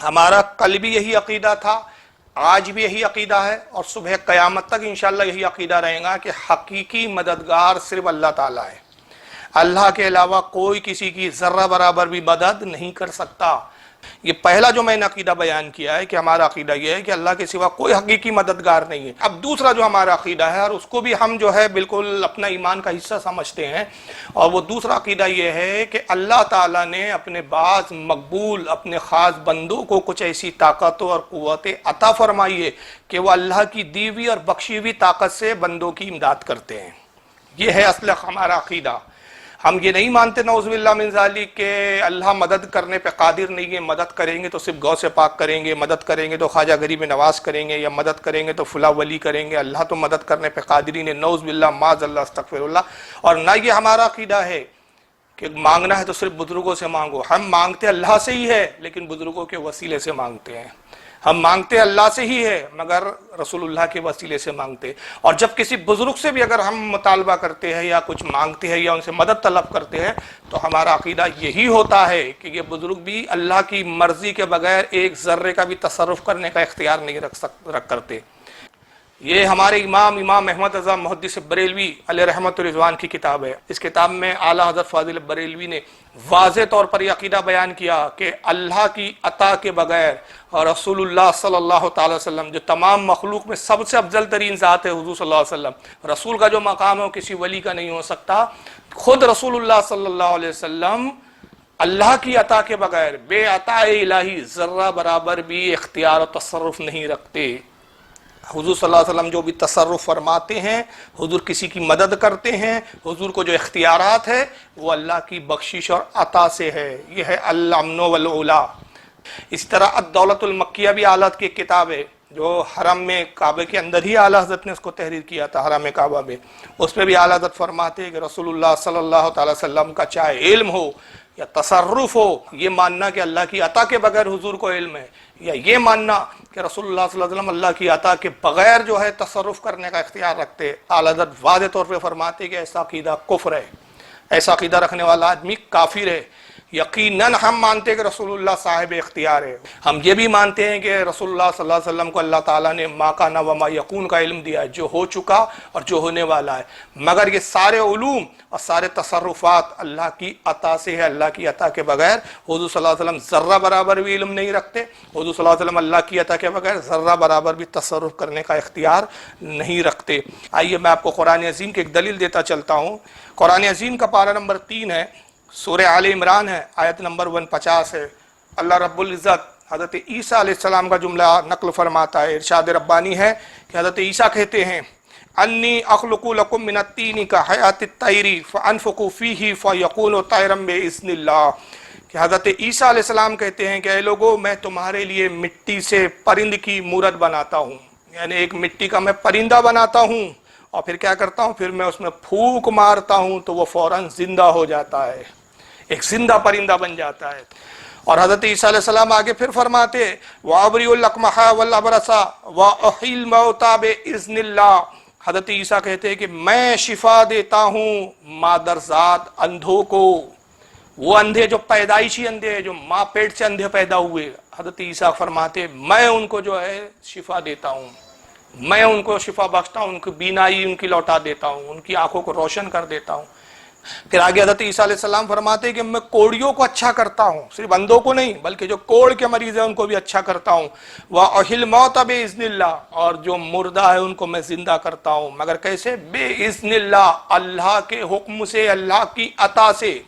ہمارا کل بھی یہی عقیدہ تھا، آج بھی یہی عقیدہ ہے، اور صبح قیامت تک انشاءاللہ یہی عقیدہ رہے گا کہ حقیقی مددگار صرف اللہ تعالیٰ ہے۔ اللہ کے علاوہ کوئی کسی کی ذرہ برابر بھی مدد نہیں کر سکتا۔ یہ پہلا جو میں نے عقیدہ بیان کیا ہے کہ ہمارا عقیدہ یہ ہے کہ اللہ کے سوا کوئی حقیقی مددگار نہیں ہے۔ اب دوسرا جو ہمارا عقیدہ ہے، اور اس کو بھی ہم جو ہے بالکل اپنا ایمان کا حصہ سمجھتے ہیں، اور وہ دوسرا عقیدہ یہ ہے کہ اللہ تعالیٰ نے اپنے بعض مقبول اپنے خاص بندوں کو کچھ ایسی طاقتوں اور قوتیں عطا فرمائی ہے کہ وہ اللہ کی دی ہوئی اور بخشی ہوئی طاقت سے بندوں کی امداد کرتے ہیں۔ یہ ہے اصل ہمارا عقیدہ۔ ہم یہ نہیں مانتے نعوذ باللہ من ذالک کہ اللہ مدد کرنے پہ قادر نہیں ہے، مدد کریں گے تو صرف غوث پاک کریں گے، مدد کریں گے تو خواجہ غریب نواز کریں گے، یا مدد کریں گے تو فلاں ولی کریں گے۔ اللہ تو مدد کرنے پہ قادر ہی نہیں، نعوذ باللہ معاذ اللہ استغفر اللہ۔ اور نہ یہ ہمارا عقیدہ ہے کہ مانگنا ہے تو صرف بزرگوں سے مانگو۔ ہم مانگتے اللہ سے ہی ہے لیکن بزرگوں کے وسیلے سے مانگتے ہیں۔ ہم مانگتے اللہ سے ہی ہے مگر رسول اللہ کے وسیلے سے مانگتے، اور جب کسی بزرگ سے بھی اگر ہم مطالبہ کرتے ہیں یا کچھ مانگتے ہیں یا ان سے مدد طلب کرتے ہیں تو ہمارا عقیدہ یہی ہوتا ہے کہ یہ بزرگ بھی اللہ کی مرضی کے بغیر ایک ذرے کا بھی تصرف کرنے کا اختیار نہیں رکھ کرتے۔ یہ ہمارے امام احمد رضا محدث بریلوی علیہ رحمت رضوان کی کتاب ہے۔ اس کتاب میں اعلیٰ حضرت فاضل بریلوی نے واضح طور پر یہ عقیدہ بیان کیا کہ اللہ کی عطا کے بغیر، اور رسول اللہ صلی اللہ تعالی وسلم جو تمام مخلوق میں سب سے افضل ترین ذات ہے، حضور صلی اللہ علیہ وسلم، رسول کا جو مقام ہے وہ کسی ولی کا نہیں ہو سکتا۔ خود رسول اللہ صلی اللہ علیہ وسلم اللہ کی عطا کے بغیر بے عطا الہی ذرہ برابر بھی اختیار و تصرف نہیں رکھتے۔ حضور صلی اللہ علیہ وسلم جو بھی تصرف فرماتے ہیں، حضور کسی کی مدد کرتے ہیں، حضور کو جو اختیارات ہے وہ اللہ کی بخشش اور عطا سے ہے۔ یہ ہے الامن والعلا۔ اس طرح الدولت المکیہ بھی اعلیٰ کی ایک کتاب ہے جو حرم میں کعبے کے اندر ہی اعلیٰ حضرت نے اس کو تحریر کیا تھا، حرم کعبہ میں۔ اس پہ بھی اعلیٰ حضرت فرماتے ہیں کہ رسول اللہ صلی اللہ تعالی وسلم کا چاہے علم ہو یا تصرف ہو، یہ ماننا کہ اللہ کی عطا کے بغیر حضور کو علم ہے، یا یہ ماننا کہ رسول اللہ صلی اللہ علیہ وسلم اللہ کی عطا کے بغیر جو ہے تصرف کرنے کا اختیار رکھتے، اعلیٰ حضرت واضح طور پہ فرماتے کہ ایسا عقیدہ کفر ہے، ایسا عقیدہ رکھنے والا آدمی کافر ہے۔ یقیناً ہم مانتے ہیں کہ رسول اللہ صاحب اختیار ہے۔ ہم یہ بھی مانتے ہیں کہ رسول اللہ صلی اللہ علیہ وسلم کو اللہ تعالیٰ نے ما کان و ما یکون کا علم دیا ہے، جو ہو چکا اور جو ہونے والا ہے، مگر یہ سارے علوم اور سارے تصرفات اللہ کی عطا سے ہے۔ اللہ کی عطا کے بغیر حضور صلی اللہ علیہ وسلم ذرہ برابر بھی علم نہیں رکھتے، حضور صلی اللہ علیہ وسلم اللہ کی عطا کے بغیر ذرہ برابر بھی تصرف کرنے کا اختیار نہیں رکھتے۔ آئیے میں آپ کو قرآن عظیم کی ایک دلیل دیتا چلتا ہوں۔ قرآن عظیم کا پارہ نمبر 3 ہے، سورہ آل عمران ہے، آیت نمبر 150 ہے۔ اللہ رب العزت حضرت عیسیٰ علیہ السلام کا جملہ نقل فرماتا ہے، ارشاد ربانی ہے کہ حضرت عیسیٰ کہتے ہیں انی اخلق لکم من الطین کحیات الطیر فانفخ فیہ فیکون طیرا باذن اللہ، کہ حضرت عیسیٰ علیہ السلام کہتے ہیں کہ اے لوگو، میں تمہارے لیے مٹی سے پرند کی مورت بناتا ہوں، یعنی ایک مٹی کا میں پرندہ بناتا ہوں، اور پھر کیا کرتا ہوں، پھر میں اس میں پھونک مارتا ہوں تو وہ فوراً زندہ ہو جاتا ہے، ایک زندہ پرندہ بن جاتا ہے۔ اور حضرت عیسیٰ علیہ السلام آگے پھر فرماتے وَأَبْرِئُ الْأَكْمَحَ وَالْأَبْرَصَ وَأُحْيِي الْمَوْتَى بِإِذْنِ اللَّهِ، حضرت عیسیٰ کہتے ہیں کہ میں شفا دیتا ہوں مادرزاد اندھوں کو، وہ اندھے جو پیدائشی اندھے ہیں، جو ماں پیٹ سے اندھے پیدا ہوئے، حضرت عیسیٰ فرماتے میں ان کو جو ہے شفا دیتا ہوں، میں ان کو شفا بخشتا ہوں، ان کی بینائی ان کی لوٹا دیتا ہوں، ان کی آنکھوں کو روشن کر دیتا ہوں۔ پھر آگے حضرت عیسیٰ علیہ السلام فرماتے ہیں کہ میں کوڑیوں کو اچھا کرتا ہوں، صرف اندھوں کو نہیں بلکہ جو کوڑ کے مریض ہیں ان کو بھی اچھا کرتا ہوں، وَأُحْيِي الْمَوْتَى بِإِذْنِ اللَّهِ، اور جو مردہ ہے ان کو میں زندہ کرتا ہوں، مگر کیسے؟ بِإِذْنِ اللَّهِ، اللہ کے حکم سے، اللہ کی عطا سے۔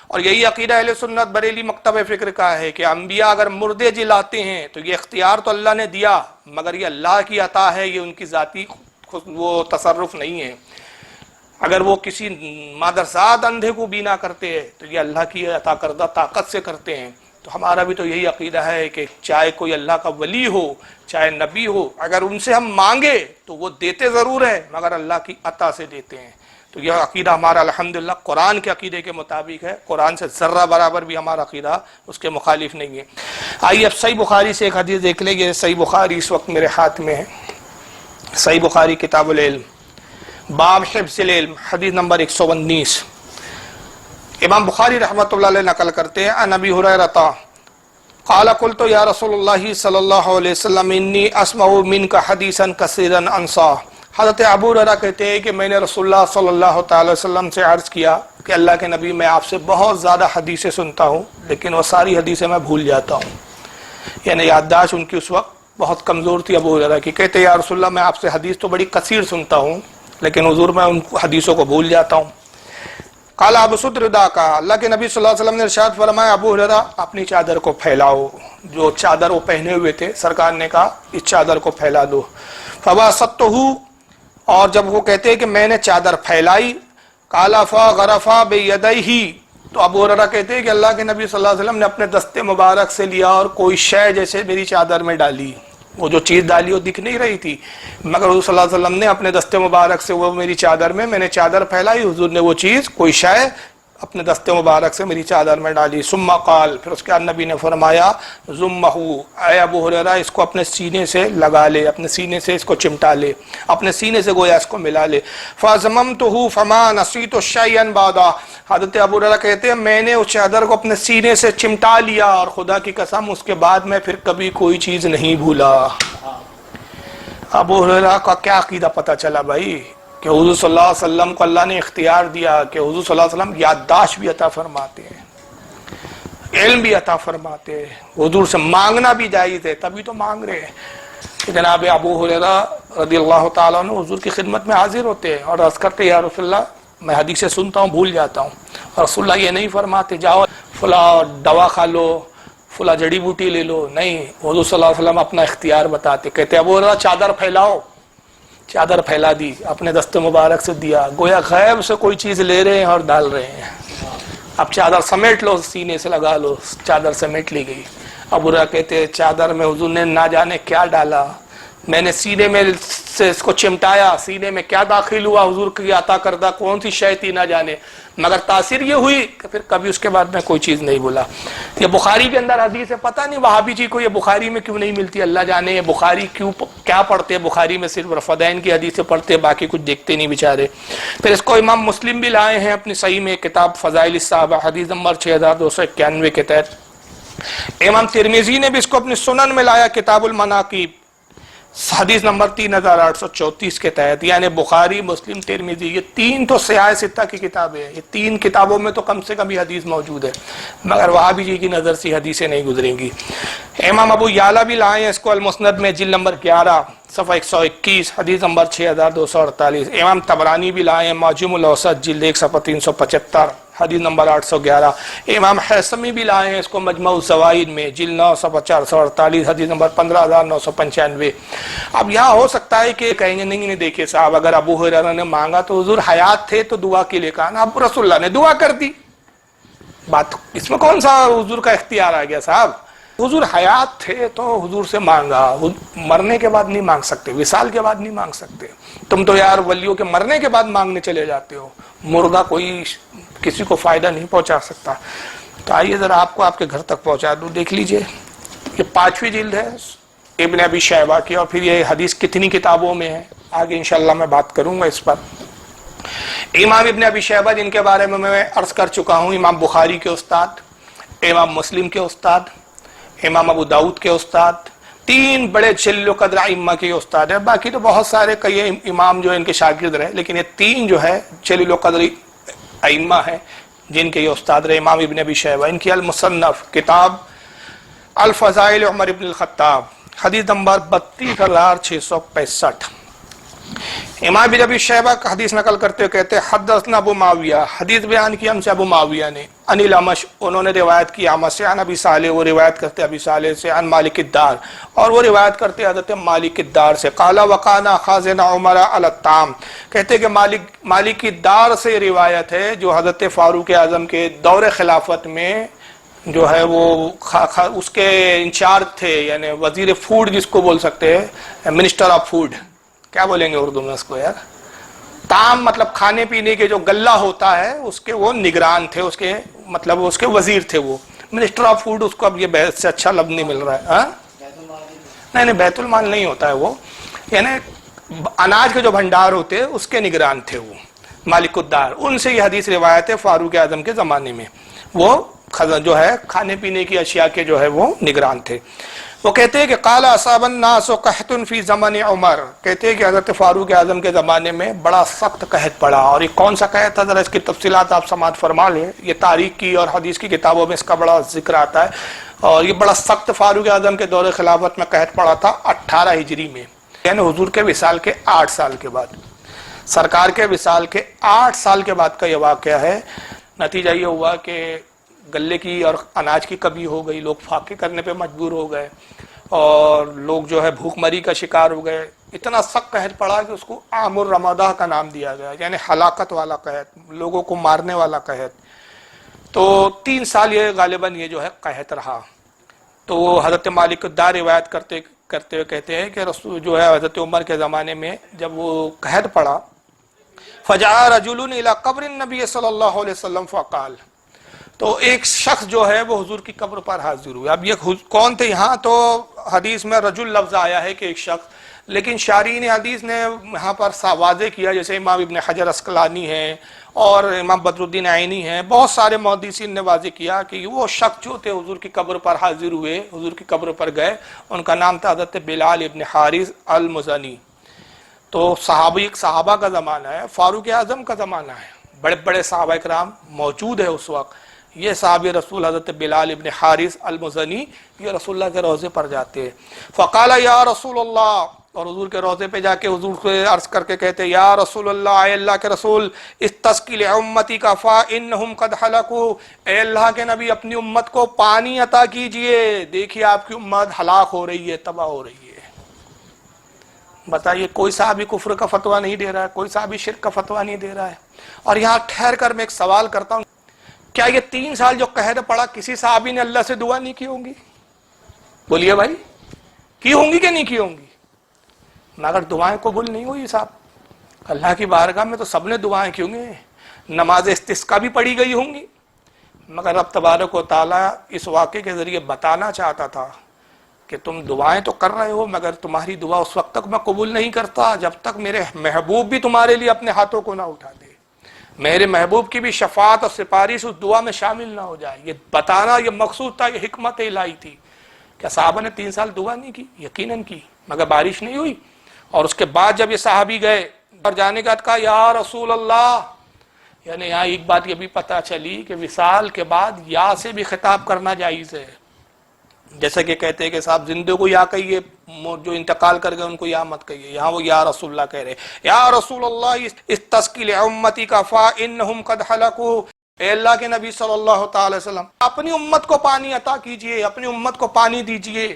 اور یہی عقیدہ اہل سنت بریلی مکتب فکر کا ہے کہ انبیاء اگر مردے جلاتے ہیں تو یہ اختیار تو اللہ نے دیا مگر یہ اللہ کی عطا ہے، یہ ان کی ذاتی وہ تصرف نہیں ہے۔ اگر وہ کسی مادرزاد اندھے کو بینا کرتے ہیں تو یہ اللہ کی عطا کردہ طاقت سے کرتے ہیں۔ تو ہمارا بھی تو یہی عقیدہ ہے کہ چاہے کوئی اللہ کا ولی ہو چاہے نبی ہو، اگر ان سے ہم مانگے تو وہ دیتے ضرور ہے مگر اللہ کی عطا سے دیتے ہیں۔ تو یہ عقیدہ ہمارا الحمدللہ قرآن کے عقیدے کے مطابق ہے، قرآن سے ذرہ برابر بھی ہمارا عقیدہ اس کے مخالف نہیں ہے۔ آئیے اب صحیح بخاری سے ایک حدیث دیکھ لیں گے۔ صحیح بخاری اس وقت میرے ہاتھ میں ہے، صحیح بخاری کتاب العلم، باب حفظ العلم، حدیث نمبر 119۔ امام بخاری رحمۃ اللہ علیہ نقل کرتے ہیں عن ابی ہریرہ قال قلت یا رسول اللہ صلی اللہ علیہ وسلم انی اسمع منک حدیثا کثیرا انسا۔ حضرت ابو ہریرہ کہتے ہیں کہ میں نے رسول اللہ صلی اللہ تعالی وسلم سے عرض کیا کہ اللہ کے نبی میں آپ سے بہت زیادہ حدیثیں سنتا ہوں لیکن وہ ساری حدیثیں میں بھول جاتا ہوں، یعنی یادداشت ان کی اس وقت بہت کمزور تھی ابو ہریرہ کی۔ کہتے ہیں یا رسول اللہ میں آپ سے حدیث تو بڑی کثیر سنتا ہوں لیکن حضور میں ان حدیثوں کو بھول جاتا ہوں۔ قال ابسط رداءک، اللہ کے نبی صلی اللہ علیہ وسلم نے ارشاد فرمایا ابو ہریرہ اپنی چادر کو پھیلاؤ، جو چادر وہ پہنے ہوئے تھے سرکار نے کہا اس چادر کو پھیلا دو۔ فبسطتہ، اور جب وہ کہتے ہیں کہ میں نے چادر پھیلائی، قال فغرف بیدیہ، تو ابو ہریرہ کہتے ہیں کہ اللہ کے نبی صلی اللہ علیہ وسلم نے اپنے دست مبارک سے لیا اور کوئی شے جیسے میری چادر میں ڈالی، وہ جو چیز ڈالی وہ دکھ نہیں رہی تھی مگر حضور صلی اللہ علیہ وسلم نے اپنے دست مبارک سے وہ میری چادر میں نے چادر پھیلائی، حضور نے وہ چیز کوئی شے اپنے دست مبارک سے میری چادر میں ڈالی۔ ثم قال، پھر اس کے بعد نبی نے فرمایا ضمہ، اے ابو ہریرہ اس کو اپنے سینے سے لگا لے، اپنے سینے سے اس کو چمٹا لے، اپنے سینے سے گویا اس کو ملا لے۔ فضممتہ فما نسیت شیئا بعدا، حضرت ابو ہریرہ کہتے ہیں میں نے اس چادر کو اپنے سینے سے چمٹا لیا اور خدا کی قسم اس کے بعد میں پھر کبھی کوئی چیز نہیں بھولا۔ ابو ہریرہ کا کیا عقیدہ پتہ چلا بھائی کہ حضور صلی اللہ علیہ وسلم کو اللہ نے اختیار دیا کہ حضور صلی اللہ علیہ وسلم یادداشت بھی عطا فرماتے ہیں، علم بھی عطا فرماتے ہیں، حضور سے مانگنا بھی جائز ہے، تبھی تو مانگ رہے ہیں کہ جناب ابو ہریرہ رضی اللہ تعالیٰ عنہ حضور کی خدمت میں حاضر ہوتے ہیں اور عرض کرتے یا رسول اللہ میں حدیثیں سنتا ہوں بھول جاتا ہوں، اور رسول اللہ یہ نہیں فرماتے جاؤ فلاں دوا کھا لو فلاں جڑی بوٹی لے لو، نہیں، حضور صلی اللہ علیہ وسلم اپنا اختیار بتاتے، کہتے ابو ہریرہ چادر پھیلاؤ، چادر پھیلا دی، اپنے دست مبارک سے دیا، گویا غیب سے کوئی چیز لے رہے ہیں اور ڈال رہے ہیں۔ اب چادر سمیٹ لو، سینے سے لگا لو، چادر سمیٹ لی گئی۔ ابو ہریرہ کہتے چادر میں حضور نے نہ جانے کیا ڈالا، میں نے سینے میں سے اس کو چمٹایا، سینے میں کیا داخل ہوا حضور کی عطا کردہ کون سی شے تھی نہ جانے، مگر تاثیر یہ ہوئی کہ پھر کبھی اس کے بعد میں کوئی چیز نہیں بولا۔ یہ بخاری کے اندر حدیث ہے، پتہ نہیں وہابی جی کو یہ بخاری میں کیوں نہیں ملتی، اللہ جانے یہ بخاری کیا پڑھتے ہیں، بخاری میں صرف رفدین کی حدیثیں پڑھتے ہیں، باقی کچھ دیکھتے نہیں بیچارے۔ پھر اس کو امام مسلم بھی لائے ہیں اپنی صحیح میں کتاب فضائل الصحابہ حدیث نمبر 6291 کے تحت۔ امام ترمذی نے بھی اس کو اپنی سنن میں لایا کتاب المناقب حدیث نمبر 3834 کے تحت، یعنی بخاری مسلم ترمذی یہ تین تو سیاہ ستہ کی کتابیں ہیں، یہ تین کتابوں میں تو کم سے کم یہ حدیث موجود ہے، مگر وہابی جی کی نظر سے حدیثیں نہیں گزریں گی۔ امام ابو یعلا بھی لائے ہیں اس کو المسند میں جلد نمبر 11 صفحہ 121 حدیث نمبر 6248۔ امام طبرانی بھی لائے ہیں معجم الاوسط جلد 1 صفحہ 375 حدیث نمبر 811۔ امام حیثمی بھی لائے ہیں اس کو مجمع الزوائد میں جلد 9 صفحہ 448 حدیث نمبر 15995۔ اب یہاں ہو سکتا ہے کہ کہیں گے نہیں دیکھیں صاحب اگر ابو ہریرہ نے مانگا تو حضور حیات تھے تو دعا کے لیے کہا نا، اب رسول اللہ نے دعا کر دی، بات اس میں کون سا حضور کا اختیار آ گیا صاحب، حضور حیات تھے تو حضور سے مانگا، مرنے کے بعد نہیں مانگ سکتے، وصال کے بعد نہیں مانگ سکتے، تم تو یار ولیوں کے مرنے کے بعد مانگنے چلے جاتے ہو، مردہ کوئی کسی کو فائدہ نہیں پہنچا سکتا۔ تو آئیے ذرا آپ کو آپ کے گھر تک پہنچا دوں، دیکھ لیجئے یہ 5ویں جلد ہے ابن ابی شیبہ کی، اور پھر یہ حدیث کتنی کتابوں میں ہے آگے انشاءاللہ میں بات کروں گا اس پر۔ امام ابن ابی شیبہ جن کے بارے میں میں عرض کر چکا ہوں، امام بخاری کے استاد، امام مسلم کے استاد، امام ابو داؤد کے استاد، تین بڑے جلیل و قدر ائمہ کے استاد ہیں، باقی تو بہت سارے کئی امام جو ان کے شاگرد رہے، لیکن یہ تین جو ہے جلیل و قدر ائمہ ہیں جن کے یہ استاد رہے۔ امام ابن ابی شیبہ ان کی المصنف کتاب الفضائل عمر ابن الخطاب حدیث نمبر 32665۔ امام ابن ابی شیبہ کا حدیث نقل کرتے ہوئے کہتے ہیں حدثنا ابو معاویہ، حدیث بیان کی ہم سے ابو معاویہ نے، عن الاعمش انہوں نے روایت کی اعمش سے، عن ابی صالح وہ روایت کرتے ابی صالح سے، عن مالک الدار اور وہ روایت کرتے حضرت مالک الدار سے، قال وقانا خازن عمر علی الطعام، کہتے کہ مالک الدار سے روایت ہے جو حضرت فاروق اعظم کے دور خلافت میں جو ہے وہ اس کے انچارج تھے، یعنی وزیر فوڈ جس کو بول سکتے ہیں، منسٹر آف فوڈ، کیا بولیں گے اردو میں اس کو یار، طعام مطلب کھانے پینے کے جو غلہ ہوتا ہے اس کے وہ نگران تھے، اس کے مطلب اس کے وزیر تھے وہ، منسٹر آف فوڈ اس کو اب یہ بحث سے اچھا لفظ نہیں مل رہا ہے، ہاں نہیں بیت المال نہیں ہوتا ہے وہ، یعنی اناج کے جو بھنڈار ہوتے ہیں اس کے نگران تھے وہ مالک الدار، ان سے یہ حدیث روایت ہے فاروق اعظم کے زمانے میں، وہ جو ہے کھانے پینے کی اشیاء کے جو ہے وہ نگران تھے۔ وہ کہتے ہیں کہ قال اصاب الناس قحط فی زمن عمر، کہتے ہیں کہ حضرت فاروق اعظم کے زمانے میں بڑا سخت قحط پڑا، اور یہ کون سا قحط تھا ذرا اس کی تفصیلات آپ سماعت فرما لیں، یہ تاریخ کی اور حدیث کی کتابوں میں اس کا بڑا ذکر آتا ہے، اور یہ بڑا سخت فاروق اعظم کے دور خلافت میں قحط پڑا تھا 18 ہجری میں، یعنی حضور کے وصال کے 8 سال کے بعد، سرکار کے وصال کے 8 سال کے بعد کا یہ واقعہ ہے۔ نتیجہ یہ ہوا کہ گلے کی اور اناج کی کمی ہو گئی، لوگ فاقے کرنے پہ مجبور ہو گئے، اور لوگ جو ہے بھوک مری کا شکار ہو گئے، اتنا سخت قحط پڑا کہ اس کو عام الرمادہ کا نام دیا گیا، یعنی ہلاکت والا قحط، لوگوں کو مارنے والا قحط۔ تو 3 سال یہ غالباً یہ جو ہے قحط رہا۔ تو حضرت مالک الدار روایت کرتے ہوئے کہتے ہیں کہ رسول جو ہے حضرت عمر کے زمانے میں جب وہ قحط پڑا، فجاء رجل الى قبر النبی صلی اللہ علیہ وسلم فقال، تو ایک شخص جو ہے وہ حضور کی قبر پر حاضر ہوئے۔ اب یہ کون تھے؟ یہاں تو حدیث میں رجل لفظ آیا ہے کہ ایک شخص، لیکن شارحین حدیث نے یہاں پر واضح کیا، جیسے امام ابن حجر عسقلانی ہیں اور امام بدر الدین عینی ہیں، بہت سارے محدثین نے واضح کیا کہ وہ شخص جو تھے حضور کی قبر پر حاضر ہوئے، حضور کی قبر پر گئے، ان کا نام تھا حضرت بلال ابن حارث المزنی۔ تو صحابہ کا زمانہ ہے، فاروق اعظم کا زمانہ ہے، بڑے بڑے صحابہ کرام موجود ہے اس وقت۔ یہ صحابی رسول حضرت بلال ابن حارث المزنی یہ رسول اللہ کے روضے پر جاتے ہیں۔ فقال یا رسول اللہ، اور حضور کے روضے پہ جا کے حضور کو عرض کر کے کہتے یا رسول اللہ، اے اللہ کے رسول، استسقی لامتی کا فانہم قد ہلکوا، اے اللہ کے نبی اپنی امت کو پانی عطا کیجئے، دیکھیے آپ کی امت ہلاک ہو رہی ہے، تباہ ہو رہی ہے۔ بتائیے، کوئی صحابی کفر کا فتویٰ نہیں دے رہا ہے، کوئی صحابی شرک کا فتویٰ نہیں دے رہا ہے۔ اور یہاں ٹھہر کر میں ایک سوال کرتا ہوں، کیا یہ 3 سال جو قحط پڑا کسی صحابی نے اللہ سے دعا نہیں کی ہوں گی؟ بولیے بھائی، کی ہوں گی کہ نہیں کی ہوں گی؟ مگر دعائیں قبول نہیں ہوئی صاحب، اللہ کی بارگاہ میں تو سب نے دعائیں کی ہوں گی، نماز استسقاء بھی پڑھی گئی ہوں گی، مگر رب تبارک و تعالیٰ اس واقعے کے ذریعے بتانا چاہتا تھا کہ تم دعائیں تو کر رہے ہو، مگر تمہاری دعا اس وقت تک میں قبول نہیں کرتا جب تک میرے محبوب بھی تمہارے لیے اپنے ہاتھوں کو نہ اٹھا دے، میرے محبوب کی بھی شفاعت اور سفارش اس دعا میں شامل نہ ہو جائے۔ یہ بتانا یہ مقصود تھا، یہ حکمت الہی تھی۔ کیا صحابہ نے 3 سال دعا نہیں کی؟ یقیناً کی، مگر بارش نہیں ہوئی۔ اور اس کے بعد جب یہ صحابی گئے پر جانے کا کہا یا رسول اللہ، یعنی یہاں ایک بات یہ بھی پتہ چلی کہ وصال کے بعد یا سے بھی خطاب کرنا جائز ہے، جیسا کہ کہتے ہیں کہ صاحب زندے کو یا کہیے، جو انتقال کر گئے ان کو یا مت کہیے، یہاں وہ یا رسول اللہ کہہ رہے، یا رسول اللہ استسقی لامتی کا فانہم قد ہلکوا، اے اللہ کے نبی صلی اللہ تعالی وسلم اپنی امت کو پانی عطا کیجئے، اپنی امت کو پانی دیجئے۔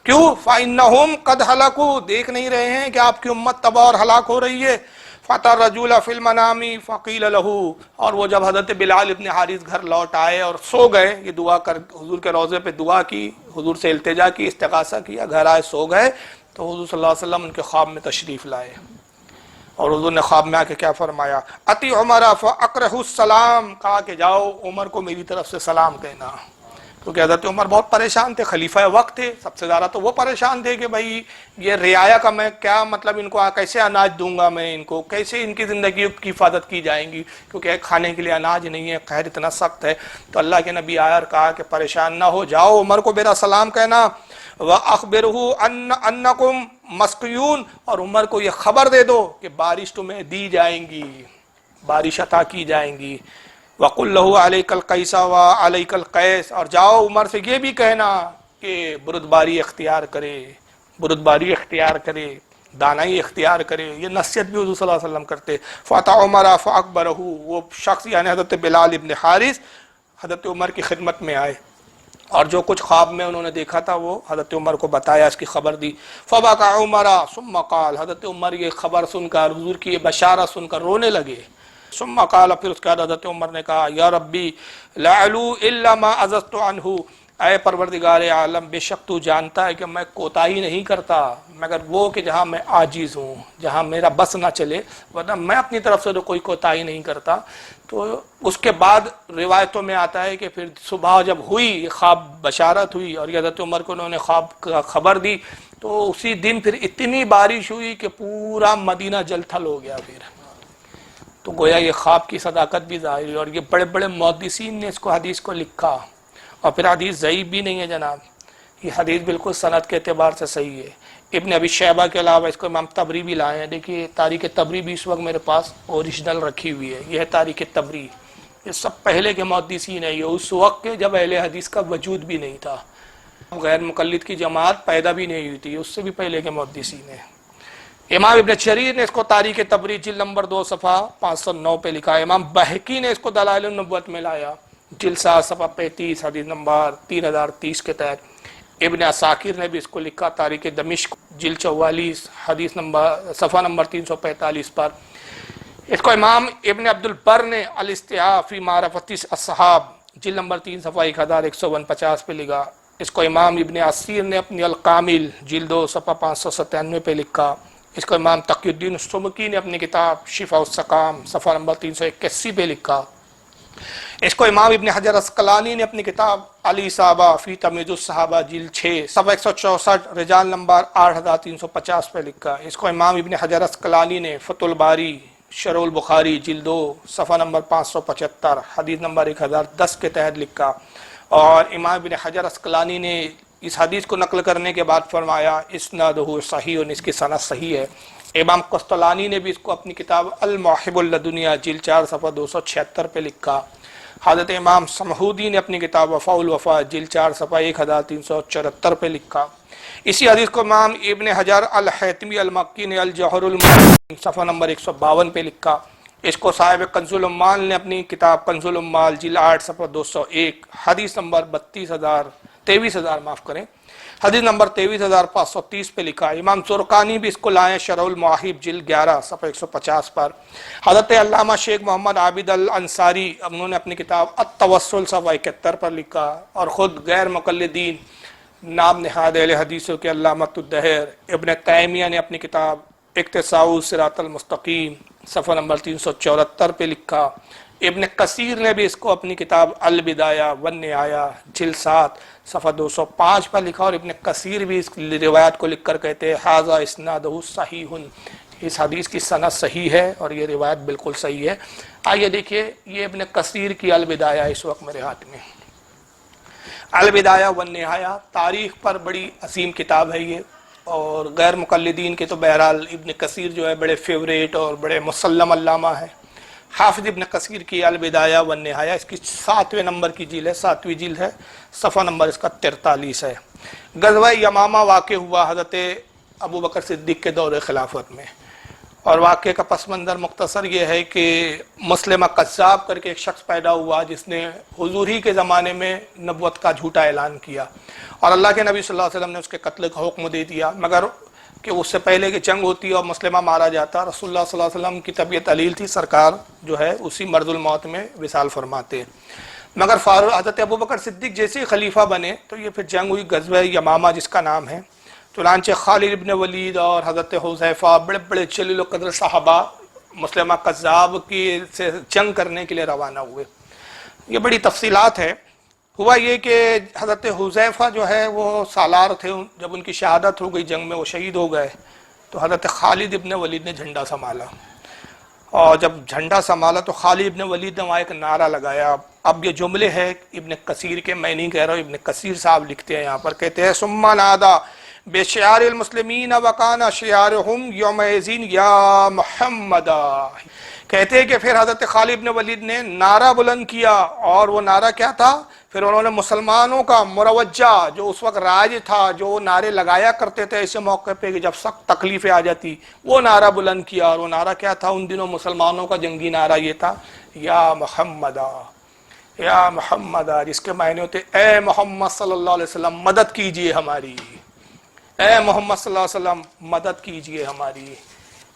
کیوں؟ فانہم قد ہلکوا، دیکھ نہیں رہے ہیں کہ آپ کی امت تباہ اور ہلاک ہو رہی ہے۔ فَأَتَى الرَّجُلَ فِي الْمَنَامِ فَقِيلَ لَهُ، اور وہ جب حضرت بلال ابن حارث گھر لوٹ آئے اور سو گئے، یہ دعا کر حضور کے روضے پہ دعا کی، حضور سے التجا کی، استغاثہ کیا، گھر آئے سو گئے، تو حضور صلی اللہ علیہ وسلم ان کے خواب میں تشریف لائے، اور حضور نے خواب میں آ کے کیا فرمایا؟ اتی عمر فاقرہ السلام، کہا کہ جاؤ عمر کو میری طرف سے سلام کہنا، کیونکہ حضرت عمر بہت پریشان تھے، خلیفہ وقت تھے، سب سے زیادہ تو وہ پریشان تھے کہ بھائی یہ رعایا کا میں کیا مطلب، ان کو کیسے اناج دوں گا میں، ان کو کیسے ان کی زندگی کی حفاظت کی جائیں گی، کیونکہ کھانے کے لیے اناج نہیں ہے، قحط اتنا سخت ہے۔ تو اللہ کے نبی آیا اور کہا کہ پریشان نہ ہو، جاؤ عمر کو میرا سلام کہنا، وَأَخْبِرْهُ أَنَّكُمْ مَسْقِيُونَ، اور عمر کو یہ خبر دے دو کہ بارش تمہیں دی جائیں گی، بارش عطا کی جائیں گی۔ وَقُلْ لَهُ عَلَيْكَ الْقَيْسَ وَعَلَيْكَ الْقَيْسَ، اور جاؤ عمر سے یہ بھی کہنا کہ بردباری اختیار کرے، بردباری اختیار کرے، دانائی اختیار کرے، یہ نصیحت بھی حضور صلی اللہ علیہ وسلم کرتے۔ فَأَتَى عُمَرَ فَأَخْبَرَهُ، وہ شخص یعنی حضرت بلال ابن حارث حضرت عمر کی خدمت میں آئے، اور جو کچھ خواب میں انہوں نے دیکھا تھا وہ حضرت عمر کو بتایا، اس کی خبر دی۔ فَبَكَى عُمَرَ ثُمَّ قال، حضرت عمر یہ خبر سن کر، حضور کی یہ بشارت سن کر رونے لگے۔ ثم قال، پھر اس کے بعد حضرت عمر نے کہا یا ربی لا علو الا ما عززت عنہ، اے پروردگار عالم بے شک تو جانتا ہے کہ میں کوتاہی نہیں کرتا مگر وہ کہ جہاں میں عاجز ہوں، جہاں میرا بس نہ چلے، ورنہ میں اپنی طرف سے تو کوئی کوتاہی نہیں کرتا۔ تو اس کے بعد روایتوں میں آتا ہے کہ پھر صبح جب ہوئی خواب بشارت ہوئی اور حضرت عمر کو انہوں نے خواب کا خبر دی، تو اسی دن پھر اتنی بارش ہوئی کہ پورا مدینہ جل تھل ہو گیا، پھر تو گویا یہ خواب کی صداقت بھی ظاہر ہوئی، اور یہ بڑے بڑے محدثین نے اس کو حدیث کو لکھا، اور پھر حدیث ضعیف بھی نہیں ہے جناب، یہ حدیث بالکل سند کے اعتبار سے صحیح ہے۔ ابن ابی شیبہ کے علاوہ اس کو امام طبری بھی لائے ہیں، دیکھیے تاریخ طبری بھی اس وقت میرے پاس اوریجنل رکھی ہوئی ہے، یہ ہے تاریخ طبری، یہ سب پہلے کے محدثین ہیں، یہ اس وقت کے جب اہل حدیث کا وجود بھی نہیں تھا، غیر مقلد کی جماعت پیدا بھی نہیں ہوئی تھی، اس سے بھی پہلے کے محدثین ہیں۔ امام ابن جریر نے اس کو تاریخ طبری جلد نمبر 2 صفحہ 509 پہ لکھا ہے۔ امام بہقی نے اس کو دلائل النبوت میں لایا، جلد 7 صفحہ 35 حدیث نمبر 3030 کے تحت۔ ابن عساکر نے بھی اس کو لکھا تاریخ دمشق جلد 44 حدیث نمبر صفحہ نمبر 345 پر۔ اس کو امام ابن عبد البر نے الاستیعاب فی معرفت الصحاب جلد نمبر 3 صفحہ 1149 پہ لکھا۔ اس کو امام ابن عصیر نے اپنی الکامل جلد 2 صفحہ 597 پہ لکھا۔ اس کو امام تقی الدین السبکی نے اپنی کتاب شفاء السقام صفحہ نمبر 381 پہ لکھا۔ اس کو امام ابن حجر عسقلانی نے اپنی کتاب الاصابہ فی تمیز الصحابہ جلد 6 صفحہ 164 رجال نمبر 8350 پہ لکھا۔ اس کو امام ابن حجر عسقلانی نے فتح الباری شرح البخاری جلد 2 صفحہ نمبر 575 حدیث نمبر 1010 کے تحت لکھا۔ اور امام ابن حجر عسقلانی نے اس حدیث کو نقل کرنے کے بعد فرمایا اسنادہ صحیح، اس کی سند صحیح ہے۔ امام قسطلانی نے بھی اس کو اپنی کتاب الموہب اللدنیہ جلد 4 صفحہ 276 پہ لکھا۔ حضرت امام سمہودی نے اپنی کتاب وفاء الوفا جلد 4 صفحہ 1374 پہ لکھا۔ اسی حدیث کو امام ابن حجر الحیتمی المکی نے الجوہر المعین صفحہ نمبر 152 پہ لکھا۔ اس کو صاحب کنز العمال نے اپنی کتاب کنز العمال جلد 8 صفحہ 201 حدیث نمبر 23,000 معاف کریں حدیث نمبر 23,530 پہ لکھا۔ امام زرقانی بھی اس کو لائے شرح المواہب جلد 11 صفحہ 150 پر۔ حضرت علامہ شیخ محمد عابد الانصاری انہوں نے اپنی کتاب التوسل صفحہ 71 پر لکھا، اور خود غیر مقلدین نام نہاد اہل حدیثوں کے علامۃ الدہر ابن تیمیہ نے اپنی کتاب اقتضاء الصراط المستقیم صفحہ نمبر 374 پہ لکھا۔ ابن کثیر نے بھی اس کو اپنی کتاب البدایہ والنہایہ جلد 7 صفحہ 205 پر لکھا، اور ابن کثیر بھی اس روایت کو لکھ کر کہتے ہیں ھذا اسنادہ صحیح، اس حدیث کی سند صحیح ہے اور یہ روایت بالکل صحیح ہے۔ آئیے دیکھیے یہ ابن کثیر کی البدایہ اس وقت میرے ہاتھ میں، البدایہ والنہایہ تاریخ پر بڑی عظیم کتاب ہے یہ، اور غیر مقلدین کے تو بہرحال ابن کثیر جو ہے بڑے فیوریٹ اور بڑے مسلم علامہ ہیں۔ حافظ ابن کثیر کی البدایہ والنہایہ اس کی 7ویں نمبر کی جلد ہے، 7ویں جلد ہے، صفحہ نمبر اس کا 43 ہے۔ غزوہ یمامہ واقع ہوا حضرت ابو بکر صدیق کے دور خلافت میں، اور واقعے کا پس منظر مختصر یہ ہے کہ مسلمہ قذاب کر کے ایک شخص پیدا ہوا جس نے حضور ہی کے زمانے میں نبوت کا جھوٹا اعلان کیا، اور اللہ کے نبی صلی اللہ علیہ وسلم نے اس کے قتل کا حکم دے دیا، مگر کہ اس سے پہلے کہ جنگ ہوتی اور مسلمہ مارا جاتا، رسول اللہ صلی اللہ علیہ وسلم کی طبیعت علیل تھی، سرکار جو ہے اسی مرض الموت میں وصال فرماتے، مگر حضرت ابو بکر صدیق جیسے ہی خلیفہ بنے تو یہ پھر جنگ ہوئی غزوہ یمامہ جس کا نام ہے۔ چنانچہ خالد ابن ولید اور حضرت حذیفہ بڑے بڑے جلیل القدر صحابہ مسلمہ قذاب کی سے جنگ کرنے کے لیے روانہ ہوئے۔ یہ بڑی تفصیلات ہے۔ ہوا یہ کہ حضرت حذیفہ جو ہے وہ سالار تھے، جب ان کی شہادت ہو گئی جنگ میں، وہ شہید ہو گئے، تو حضرت خالد ابن ولید نے جھنڈا سنبھالا، اور جب جھنڈا سنبھالا تو خالد ابن ولید نے وہاں ایک نعرہ لگایا۔ اب یہ جملے ہیں ابن کثیر کے، میں نہیں کہہ رہا ہوں، ابن کثیر صاحب لکھتے ہیں یہاں پر، کہتے ہیں ثم نادا بشعار المسلمین وکان شعارہم یومئذ یا محمد، کہتے ہیں کہ پھر حضرت خالد ابن ولید نے نعرہ بلند کیا، اور وہ نعرہ کیا تھا؟ پھر انہوں نے مسلمانوں کا مروجہ جو اس وقت راج تھا، جو نعرے لگایا کرتے تھے ایسے موقع پہ کہ جب سخت تکلیفیں آ جاتی، وہ نعرہ بلند کیا، اور وہ نعرہ کیا تھا؟ ان دنوں مسلمانوں کا جنگی نعرہ یہ تھا، یا محمدہ یا محمدہ، جس کے معنی ہوتے اے محمد صلی اللہ علیہ وسلم مدد کیجئے ہماری، اے محمد صلی اللہ علیہ وسلم مدد کیجئے ہماری۔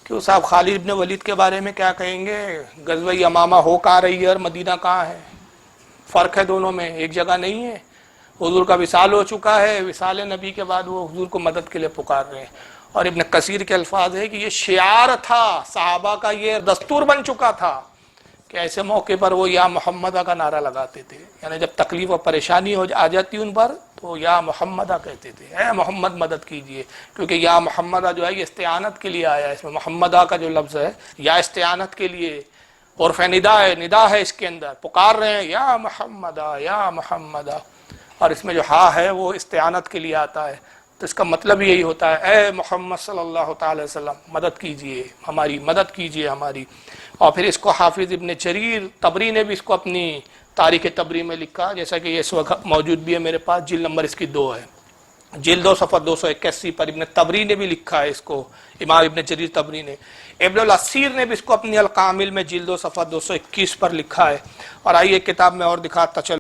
کیوں صاحب خالد ابن ولید کے بارے میں کیا کہیں گے؟ غزوہ یمامہ ہو کہاں رہی ہے اور مدینہ کہاں ہے؟ فرق ہے دونوں میں، ایک جگہ نہیں ہے۔ حضور کا وصال ہو چکا ہے، وصال نبی کے بعد وہ حضور کو مدد کے لیے پکار رہے ہیں، اور ابن کثیر کے الفاظ ہے کہ یہ شعار تھا صحابہ کا، یہ دستور بن چکا تھا کہ ایسے موقع پر وہ یا محمدہ کا نعرہ لگاتے تھے، یعنی جب تکلیف اور پریشانی آ جاتی ان پر تو یا محمدہ کہتے تھے، اے محمد مدد کیجئے، کیونکہ یا محمدہ جو ہے یہ استعانت کے لیے آیا ہے، اس میں محمدہ کا جو لفظ ہے یا استعانت کے لیے، عرف ندا ہے اس کے اندر، پکار رہے ہیں یا محمدہ یا محمدہ، اور اس میں جو ہا ہے وہ استعانت کے لیے آتا ہے، تو اس کا مطلب یہی ہوتا ہے اے محمد صلی اللہ تعالی وسلم مدد کیجئے ہماری، مدد کیجئے ہماری۔ اور پھر اس کو حافظ ابن جریر طبری نے بھی اس کو اپنی تاریخ طبری میں لکھا، جیسا کہ یہ اس وقت موجود بھی ہے میرے پاس، جلد نمبر اس کی 2 ہے، جلد 2 صفحہ 281 پر ابن طبری نے بھی لکھا ہے اس کو، امام ابن جریر طبری نے۔ ابن الاسیر نے بھی اس کو اپنی الکامل میں جلد 2 صفحہ 221 پر لکھا ہے۔ اور آئیے کتاب میں اور دکھاتا چلوں۔